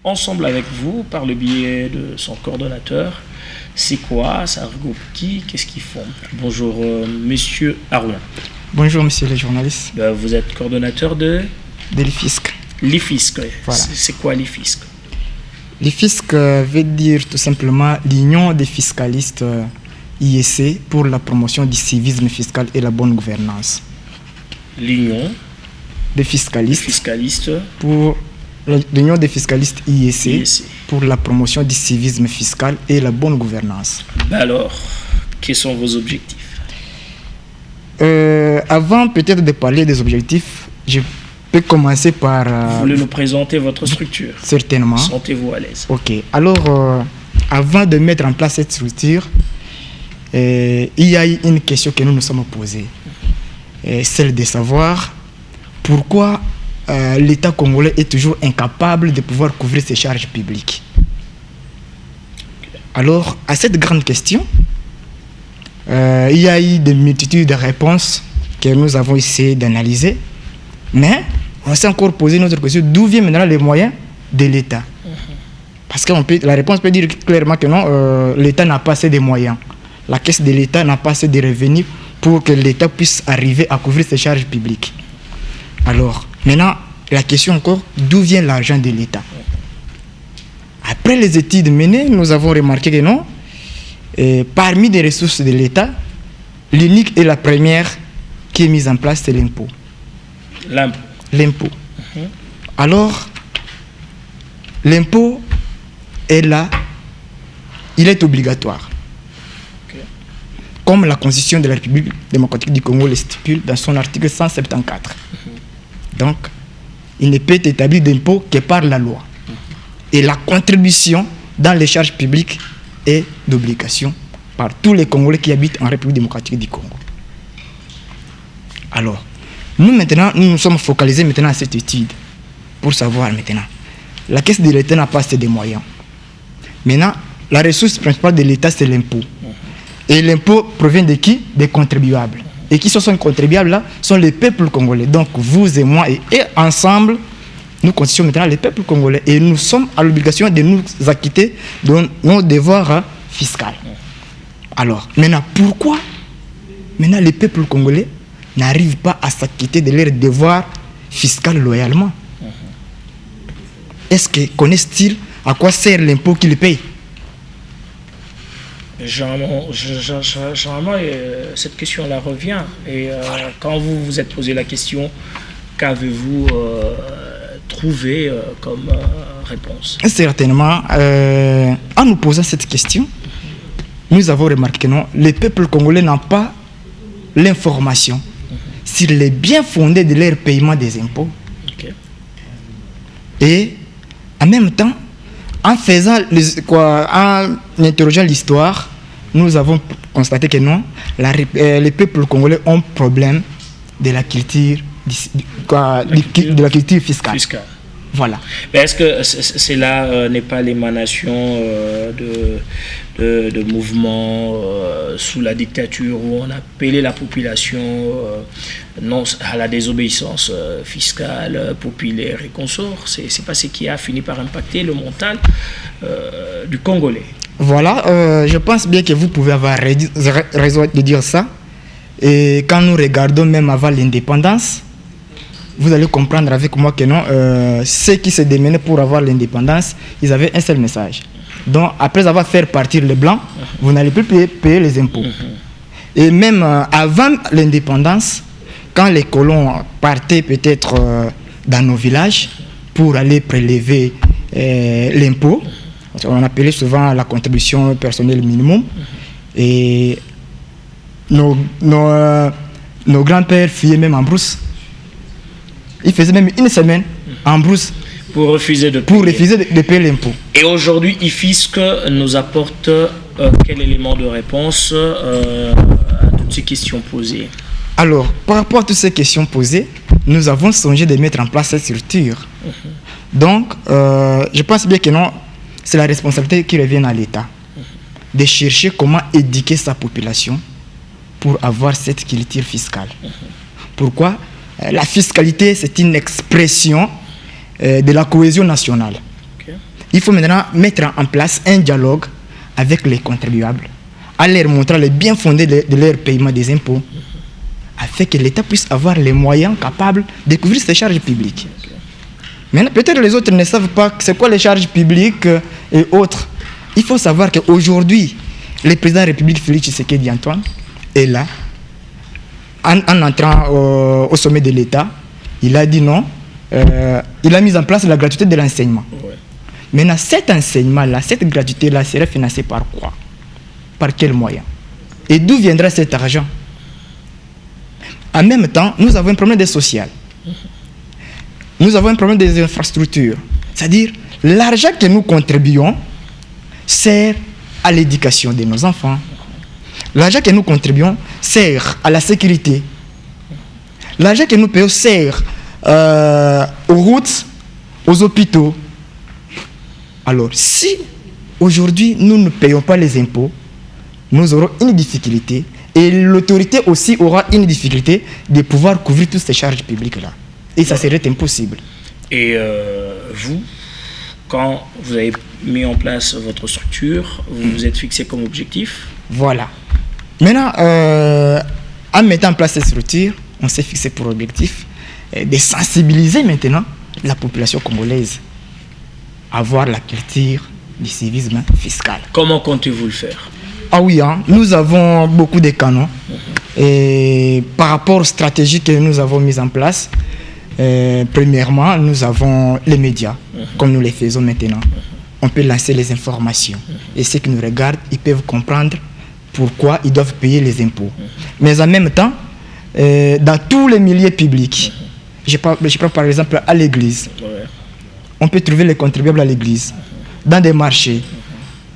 ensemble avec vous par le biais de son coordonnateur. C'est quoi? Ça regroupe qui? Qu'est-ce qu'ils font? Bonjour, monsieur Arouna. Bonjour, monsieur le journaliste. Vous êtes coordonnateur de l'IFISC. L'IFISC, voilà. C'est quoi l'IFISC? L'IFISC veut dire tout simplement l'Union des fiscalistes IEC pour la promotion du civisme fiscal et la bonne gouvernance. L'Union des fiscalistes pour l'Union des fiscalistes IEC pour la promotion du civisme fiscal et la bonne gouvernance. Alors, quels sont vos objectifs? Avant peut-être de parler des objectifs, je peux commencer par... Vous voulez nous présenter votre structure? Certainement. Sentez-vous à l'aise. Ok. Alors, avant de mettre en place cette structure, il y a une question que nous nous sommes posée. Celle de savoir pourquoi l'État congolais est toujours incapable de pouvoir couvrir ses charges publiques. Alors, à cette grande question, il y a eu de multitudes de réponses que nous avons essayé d'analyser, mais on s'est encore posé notre question, d'où viennent maintenant les moyens de l'État? Parce que la réponse peut dire clairement que non, l'État n'a pas assez de moyens. La caisse de l'État n'a pas assez de revenus pour que l'État puisse arriver à couvrir ses charges publiques. Alors, maintenant, la question encore, d'où vient l'argent de l'État? Après les études menées, nous avons remarqué que non, parmi les ressources de l'État, l'unique et la première qui est mise en place, c'est l'impôt. L'impôt. Alors, l'impôt est là, il est obligatoire. Comme la Constitution de la République démocratique du Congo le stipule dans son article 174. Donc, il ne peut être établi d'impôt que par la loi. Et la contribution dans les charges publiques est d'obligation par tous les Congolais qui habitent en République démocratique du Congo. Alors, nous maintenant, nous nous sommes focalisés maintenant à cette étude pour savoir maintenant. La caisse de l'État n'a pas assez de moyens. Maintenant, la ressource principale de l'État, c'est l'impôt. Et l'impôt provient de qui? Des contribuables. Et qui sont ces contribuables là? Sont les peuples congolais. Donc vous et moi et ensemble, nous constituons maintenant les peuples congolais. Et nous sommes à l'obligation de nous acquitter de nos devoirs fiscaux. Alors, maintenant, pourquoi maintenant les peuples congolais n'arrivent pas à s'acquitter de leurs devoirs fiscaux loyalement? Est-ce que connaissent-ils à quoi sert l'impôt qu'ils payent? Généralement, cette question-là revient. Et quand vous vous êtes posé la question, qu'avez-vous trouvé comme réponse? Certainement, en nous posant cette question, nous avons remarqué que non, les peuples congolais n'ont pas l'information sur les bien fondés de leur paiement des impôts. Et en même temps, en interrogeant l'histoire, nous avons constaté que non, les peuples congolais ont problème de la culture, de la culture fiscale. Voilà. Mais est-ce que cela n'est pas l'émanation de mouvements sous la dictature où on appelait la population non à la désobéissance fiscale, populaire et consort? C'est pas ce qui a fini par impacter le mental du Congolais. Voilà, je pense bien que vous pouvez avoir raison de dire ça. Et quand nous regardons même avant l'indépendance, vous allez comprendre avec moi que non, ceux qui se démenaient pour avoir l'indépendance, ils avaient un seul message. Donc, après avoir fait partir les Blancs, vous n'allez plus payer les impôts. Et même avant l'indépendance, quand les colons partaient peut-être dans nos villages pour aller prélever l'impôt, on appelait souvent la contribution personnelle minimum, et nos grands-pères fuyaient même en brousse. Ils faisaient même une semaine en brousse pour refuser de payer l'impôt. Et aujourd'hui, IFISC nous apporte quel élément de réponse à toutes ces questions posées? Alors, par rapport à toutes ces questions posées, nous avons songé de mettre en place cette structure. Donc, je pense bien que non, c'est la responsabilité qui revient à l'État de chercher comment éduquer sa population pour avoir cette culture fiscale. Pourquoi? La fiscalité, c'est une expression de la cohésion nationale. Il faut maintenant mettre en place un dialogue avec les contribuables, à leur montrer le bien fondé de leur paiement des impôts, afin que l'État puisse avoir les moyens capables de couvrir ces charges publiques. Maintenant, peut-être les autres ne savent pas c'est quoi les charges publiques et autres. Il faut savoir qu'aujourd'hui, le président de la République, Félix Tshisekedi Antoine, est là, en entrant au sommet de l'État. Il a dit non, il a mis en place la gratuité de l'enseignement. Ouais. Maintenant, cet enseignement-là, cette gratuité-là serait financée par quoi? Par quels moyens? Et d'où viendra cet argent? En même temps, nous avons un problème social. Nous avons un problème des infrastructures. C'est-à-dire, l'argent que nous contribuons sert à l'éducation de nos enfants. L'argent que nous contribuons sert à la sécurité. L'argent que nous payons sert aux routes, aux hôpitaux. Alors, si aujourd'hui nous ne payons pas les impôts, nous aurons une difficulté et l'autorité aussi aura une difficulté de pouvoir couvrir toutes ces charges publiques-là. Et ça serait impossible. Et vous, quand vous avez mis en place votre structure, vous vous êtes fixé comme objectif? Voilà. Maintenant, en mettant en place cette structure, on s'est fixé pour objectif de sensibiliser maintenant la population congolaise à avoir la culture du civisme fiscal. Comment comptez-vous le faire? Ah oui, hein, nous avons beaucoup de canaux. Et par rapport aux stratégies que nous avons mises en place, premièrement, nous avons les médias, comme nous les faisons maintenant. On peut lancer les informations. Et ceux qui nous regardent, ils peuvent comprendre pourquoi ils doivent payer les impôts. Mais en même temps, dans tous les milieux publics, je prends par exemple à l'église, on peut trouver les contribuables à l'église, dans des marchés,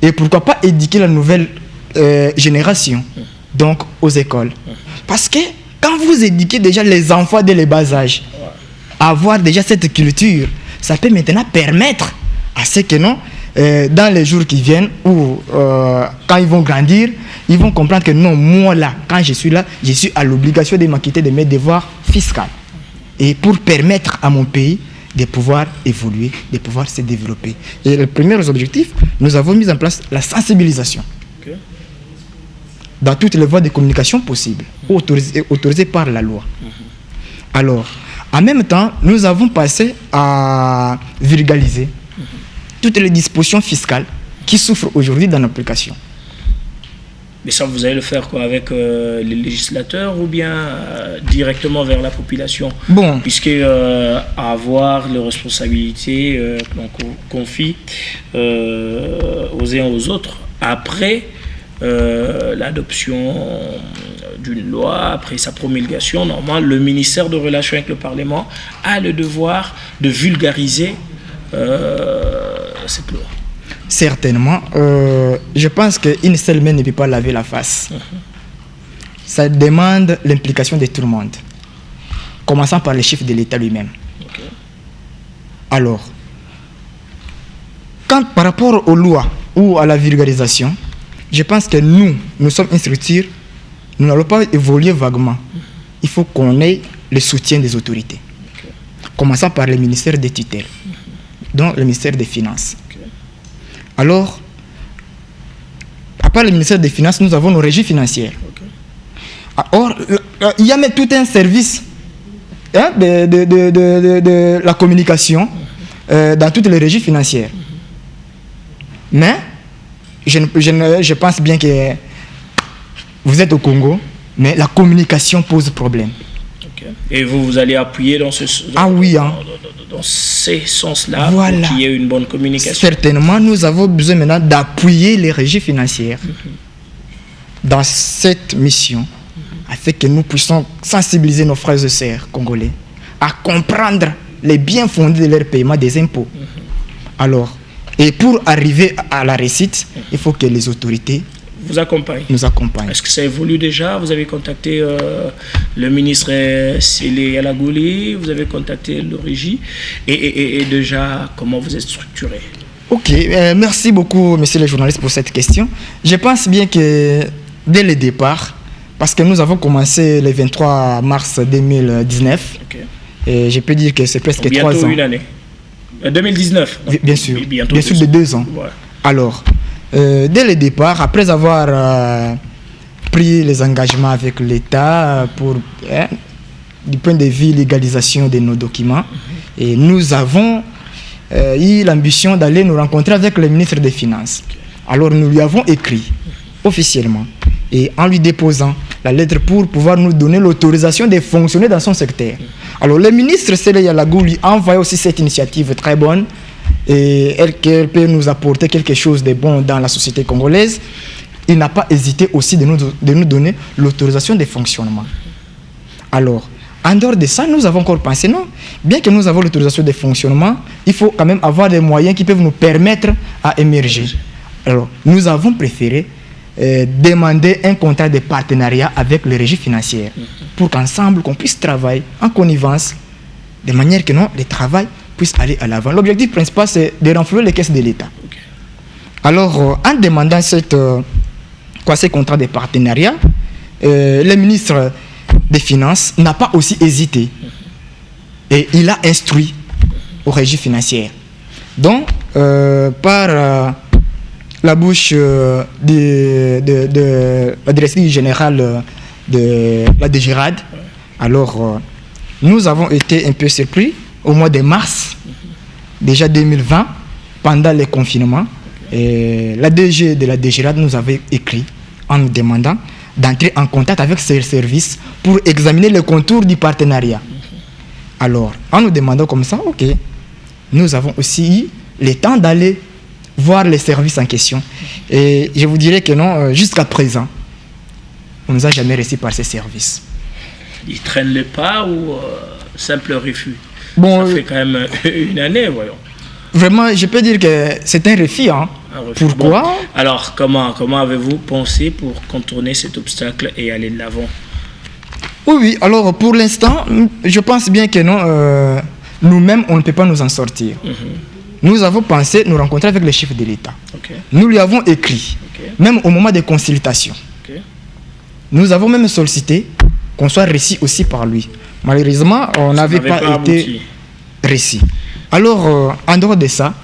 et pourquoi pas éduquer la nouvelle génération, donc aux écoles. Parce que quand vous éduquez déjà les enfants dès le bas âge, à avoir déjà cette culture, ça peut maintenant permettre à ceux que non, dans les jours qui viennent, ou quand ils vont grandir, ils vont comprendre que non, moi là, quand je suis là, je suis à l'obligation de m'acquitter de mes devoirs fiscaux. Et pour permettre à mon pays de pouvoir évoluer, de pouvoir se développer. Et le premier objectif, nous avons mis en place la sensibilisation. Okay. Dans toutes les voies de communication possibles, autorisées par la loi. Alors, en même temps, nous avons passé à vulgariser toutes les dispositions fiscales qui souffrent aujourd'hui dans l'application. Mais ça, vous allez le faire quoi, avec les législateurs ou bien directement vers la population? Bon. Puisque avoir les responsabilités qu'on confie aux uns et aux autres après l'adoption d'une loi, après sa promulgation, normalement, le ministère de Relations avec le Parlement a le devoir de vulgariser cette loi. Certainement. Je pense qu'une seule main ne peut pas laver la face. Ça demande l'implication de tout le monde, commençant par les chefs de l'État lui-même. Okay. Alors, par rapport aux lois ou à la vulgarisation, je pense que nous sommes une structure, nous n'allons pas évoluer vaguement. Il faut qu'on ait le soutien des autorités, commençant par le ministère des tutelles, dont le ministère des Finances. Alors, à part le ministère des Finances, nous avons nos régies financières. Or, il y a même tout un service de la communication dans toutes les régies financières. Mais, je pense bien que vous êtes au Congo, mais la communication pose problème. Et vous allez appuyer dans ce dans ces sens-là, voilà, pour qu'il y ait une bonne communication. Certainement, nous avons besoin maintenant d'appuyer les régies financières dans cette mission, afin que nous puissions sensibiliser nos frères et sœurs congolais à comprendre les biens fondés de leur paiement des impôts. Alors, et pour arriver à la réussite, il faut que les autorités nous accompagnent. Est-ce que ça évolue déjà? Vous avez contacté le ministre Sélé Yalagouli, vous avez contacté le régie, et déjà, comment vous êtes structuré? Ok, merci beaucoup, monsieur le journaliste, pour cette question. Je pense bien que dès le départ, parce que nous avons commencé le 23 mars 2019, et je peux dire que c'est presque 3 ans. Une année. 2019. Bien sûr, Bientôt bien sûr, de 2 ans. Ouais. Alors, dès le départ, après avoir pris les engagements avec l'État pour, du point de vue légalisation de nos documents, et nous avons eu l'ambition d'aller nous rencontrer avec le ministre des Finances. Alors, nous lui avons écrit officiellement et en lui déposant la lettre pour pouvoir nous donner l'autorisation de fonctionner dans son secteur. Alors, le ministre Sele Yalagou lui a envoyé aussi cette initiative très bonne et qu'elle peut nous apporter quelque chose de bon dans la société congolaise. Il n'a pas hésité aussi de nous donner l'autorisation de fonctionnement. Alors, en dehors de ça, nous avons encore pensé, non, bien que nous avons l'autorisation de fonctionnement, il faut quand même avoir des moyens qui peuvent nous permettre à émerger. Alors, nous avons préféré demander un contrat de partenariat avec les régies financières pour qu'ensemble, qu'on puisse travailler en connivence, de manière que le travail puisse aller à l'avant. L'objectif principal, c'est de renflouer les caisses de l'État. Alors, en demandant ces contrats de partenariat, le ministre des Finances n'a pas aussi hésité et il a instruit aux régies financières. Donc, par la bouche de la directrice générale de la DGRAD, alors nous avons été un peu surpris au mois de mars, déjà 2020, pendant le confinement. Et la DG de la DGRAD nous avait écrit en nous demandant d'entrer en contact avec ces services pour examiner les contours du partenariat. Alors, en nous demandant comme ça, ok, nous avons aussi eu le temps d'aller voir les services en question. Et je vous dirais que non, jusqu'à présent, on ne nous a jamais reçus par ces services. Ils traînent le pas ou simple refus? Bon, ça fait quand même une année, voyons. Vraiment, je peux dire que c'est un refus. Hein. Pourquoi? Bon. Alors, comment avez-vous pensé pour contourner cet obstacle et aller de l'avant? Oui, alors pour l'instant, je pense bien que non, nous-mêmes, on ne peut pas nous en sortir. Nous avons pensé nous rencontrer avec le chef de l'État. Nous lui avons écrit, même au moment des consultations. Nous avons même sollicité qu'on soit reçu aussi par lui. Malheureusement, on n'avait pas été reçu. Alors, en dehors de ça,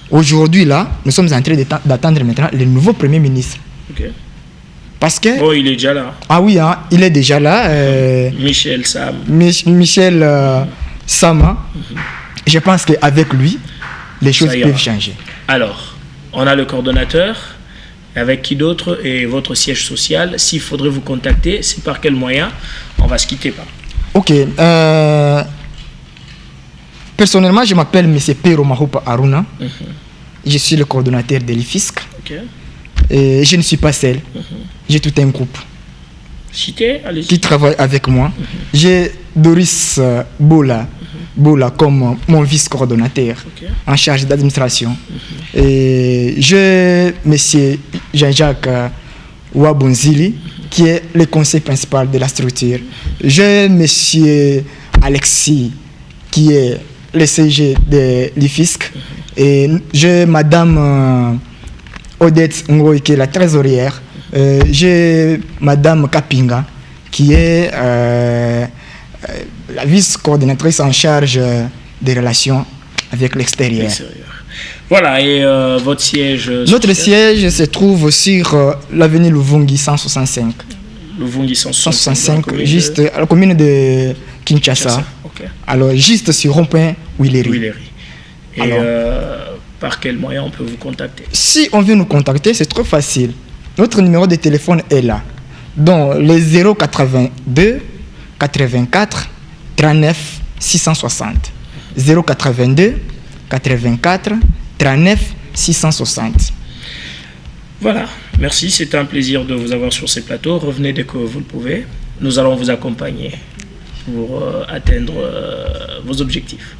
aujourd'hui, là, nous sommes en train d'attendre maintenant le nouveau Premier ministre. Parce que... Oh, il est déjà là. Ah oui, hein, il est déjà là. Michel Sam. Michel Sama. Je pense qu'avec lui, les choses peuvent changer. Alors, on a le coordonnateur. Avec qui d'autre et votre siège social? S'il faudrait vous contacter, c'est par quel moyen? On va se quitter pas. Ok. Personnellement, je m'appelle M. Pero Mahupa Aruna. Je suis le coordonnateur de l'IFISC. Et je ne suis pas seul. J'ai tout un groupe qui travaille avec moi. J'ai Doris Bola comme mon vice-coordonnateur en charge d'administration. Et j'ai M. Jean-Jacques Wabonzili qui est le conseil principal de la structure. J'ai M. Alexis qui est le CG de l'IFISC. Et j'ai Madame Odette Ngoy qui est la trésorière. J'ai Madame Kapinga qui est la vice-coordinatrice en charge des relations avec l'extérieur. Voilà, et votre siège? Notre siège se trouve sur l'avenue Luvungi 165. Luvungi 165, juste à la commune de Kinshasa. Alors, juste sur rond-point Willery. Et alors, par quel moyen on peut vous contacter? Si on veut nous contacter, c'est trop facile. Notre numéro de téléphone est là. Donc, les 082 84 39 660. 082 84 39 660. Voilà, merci, c'était un plaisir de vous avoir sur ces plateaux. Revenez dès que vous le pouvez. Nous allons vous accompagner pour atteindre vos objectifs.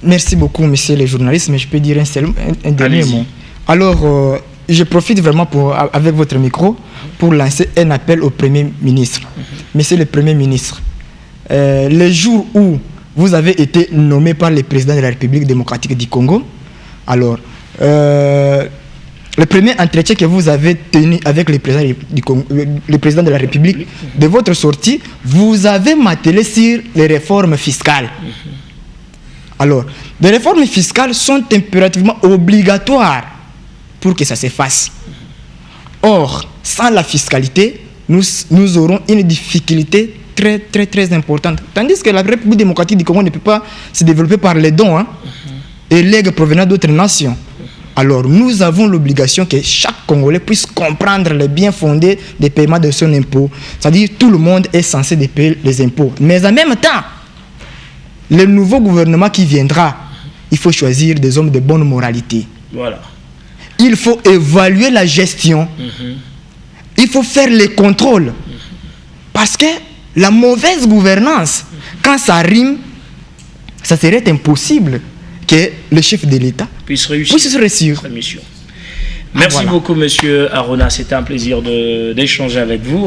Merci beaucoup, monsieur le journaliste, mais je peux dire un dernier mot. Alors, je profite vraiment avec votre micro pour lancer un appel au Premier ministre. Monsieur le Premier ministre, le jour où vous avez été nommé par le président de la République démocratique du Congo, alors, le premier entretien que vous avez tenu avec le président de la République, de votre sortie, vous avez martelé sur les réformes fiscales. Alors, des réformes fiscales sont impérativement obligatoires pour que ça se fasse. Or, sans la fiscalité, nous aurons une difficulté très, très, très importante. Tandis que la République démocratique du Congo ne peut pas se développer par les dons et legs provenant d'autres nations. Alors, nous avons l'obligation que chaque Congolais puisse comprendre les bien fondés des paiements de son impôt. C'est-à-dire tout le monde est censé payer les impôts. Mais en même temps, le nouveau gouvernement qui viendra, il faut choisir des hommes de bonne moralité. Voilà. Il faut évaluer la gestion. Il faut faire les contrôles. Parce que la mauvaise gouvernance, quand ça rime, ça serait impossible que le chef de l'État puisse réussir sa mission. Merci beaucoup, monsieur Arona. C'était un plaisir d'échanger avec vous.